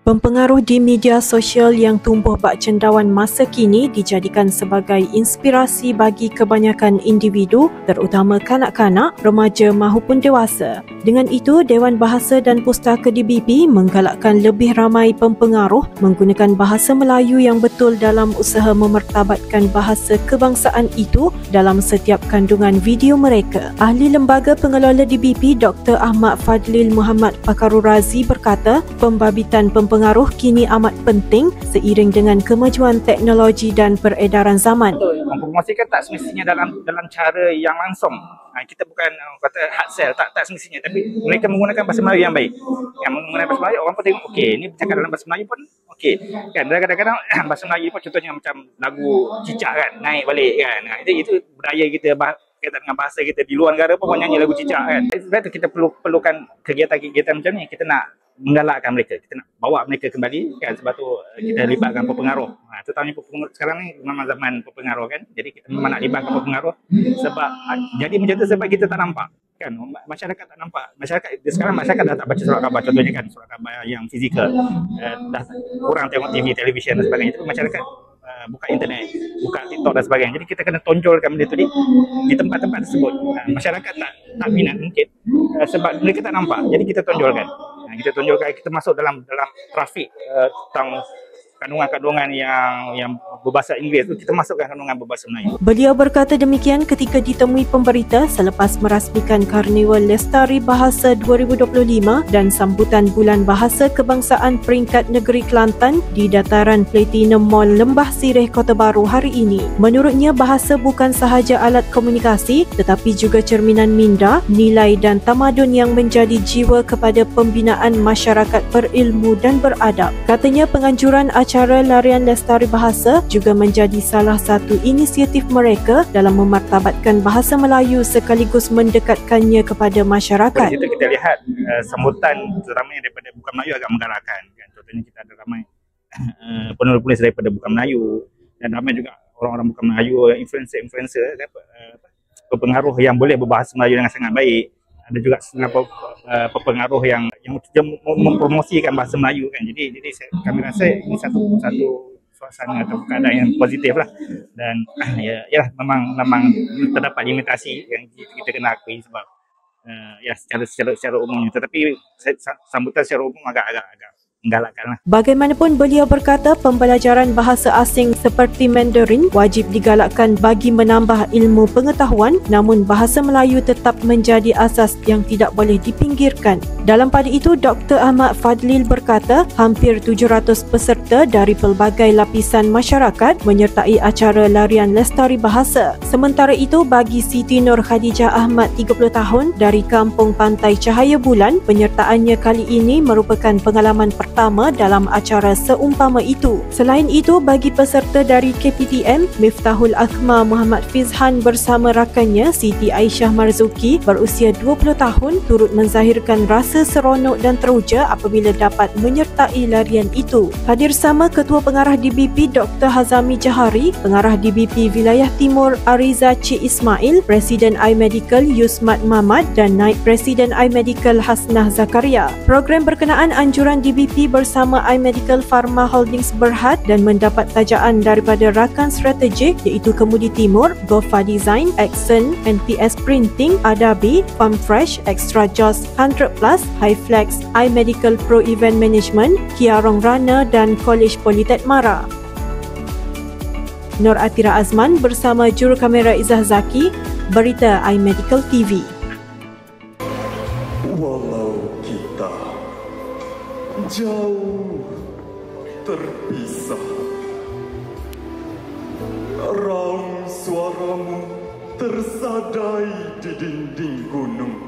Pempengaruh di media sosial yang tumbuh bak cendawan masa kini dijadikan sebagai inspirasi bagi kebanyakan individu, terutama kanak-kanak, remaja mahupun dewasa. Dengan itu, Dewan Bahasa dan Pustaka DBP menggalakkan lebih ramai pempengaruh menggunakan bahasa Melayu yang betul dalam usaha memertabatkan bahasa kebangsaan itu dalam setiap kandungan video mereka. Ahli Lembaga Pengelola DBP Dr. Ahmad Fadlil Muhammad Pakaru Razi berkata, pembabitan pengaruh kini amat penting seiring dengan kemajuan teknologi dan peredaran zaman. Mempromosikan tak semestinya dalam cara yang langsung. Kita bukan kata hard sell, tak semestinya, tapi mereka menggunakan bahasa Melayu yang baik. Yang menggunakan bahasa Melayu, orang pun tengok, okey, ni bercakap dalam bahasa Melayu pun okey. Kan kadang-kadang bahasa Melayu pun contohnya macam lagu cicak kan, naik balik kan. Itu budaya kita kaitan dengan bahasa kita di luar negara pun orang nyanyi lagu cicak kan. Sebab itu kita perlukan kegiatan-kegiatan macam ni. Kita nak menggalakkan mereka, kita nak bawa mereka kembali kan, sebab tu kita libatkan pengaruh. Terutamanya sekarang ni memang zaman pengaruh kan, jadi kita memang nak libatkan pengaruh sebab jadi macam tu sebab kita tak nampak kan, masyarakat tak nampak. Sekarang masyarakat dah tak baca surat khabar, contohnya kan surat khabar yang fizikal, dah kurang tengok TV, televisyen dan sebagainya. Tapi masyarakat buka internet, buka TikTok dan sebagainya. Jadi kita kena tonjolkan benda tu di tempat-tempat tersebut. Masyarakat tak minat mungkin sebab mereka tak nampak. Jadi kita tonjolkan. Kita tunjukkan, kita masuk dalam trafik tentang kandungan-kandungan yang berbahasa Inggeris tu, kita masukkan kandungan berbahasa Melayu. Beliau berkata demikian ketika ditemui pemberita selepas merasmikan Karnival Lestari Bahasa 2025 dan sambutan Bulan Bahasa Kebangsaan Peringkat Negeri Kelantan di Dataran Platinum Mall Lembah Sireh, Kota Baru hari ini. Menurutnya, bahasa bukan sahaja alat komunikasi tetapi juga cerminan minda, nilai dan tamadun yang menjadi jiwa kepada pembinaan masyarakat berilmu dan beradab. Katanya penganjuran acara Larian Lestari Bahasa juga menjadi salah satu inisiatif mereka dalam memartabatkan bahasa Melayu sekaligus mendekatkannya kepada masyarakat. Di situ kita lihat sambutan terutamanya daripada Bukan Melayu agak menggalakkan kan. Contohnya kita ada ramai penulis-penulis daripada Bukan Melayu dan ramai juga orang-orang Bukan Melayu, influencer pengaruh yang boleh berbahasa Melayu dengan sangat baik. Ada juga pengaruh yang mempromosikan bahasa Melayu kan. Jadi kami rasa ini satu suasana atau keadaan yang positif lah. Dan memang terdapat limitasi yang kita kena akui sebab secara umumnya. Tetapi sambutan secara umum agak menggalakkan lah. Bagaimanapun, beliau berkata pembelajaran bahasa asing seperti Mandarin wajib digalakkan bagi menambah ilmu pengetahuan, namun bahasa Melayu tetap menjadi asas yang tidak boleh dipinggirkan. Dalam pada itu, Dr. Ahmad Fadlil berkata hampir 700 peserta dari pelbagai lapisan masyarakat menyertai acara Larian Lestari Bahasa. Sementara itu, bagi Siti Nur Khadijah Ahmad 30 tahun dari Kampung Pantai Cahaya Bulan, penyertaannya kali ini merupakan pengalaman pertama dalam acara seumpama itu. Selain itu, bagi peserta dari KPTM, Miftahul Akmal Muhammad Fizhan bersama rakannya Siti Aisyah Marzuki berusia 20 tahun turut menzahirkan rasa seronok dan teruja apabila dapat menyertai larian itu. Hadir sama Ketua Pengarah DBP Dr. Hazami Jahari, Pengarah DBP Wilayah Timur Ariza Cik Ismail, Presiden iMedical Yusmat Mahmad dan Naib Presiden iMedical Hasnah Zakaria. Program berkenaan anjuran DBP bersama iMedical Pharma Holdings Berhad dan mendapat tajaan daripada rakan strategik iaitu Kemudi Timur, Gofa Design, Axon, NPS Printing, Adabi, Farmfresh, Extra Jaws 100 Plus, Highflex, iMedical Pro Event Management, Kiarong Rana dan College Politek Mara. Nur Atira Azman bersama juru kamera Izzah Zaki, Berita iMedical TV. Walau kita jauh terpisah, raung suaramu tersadai di dinding gunung.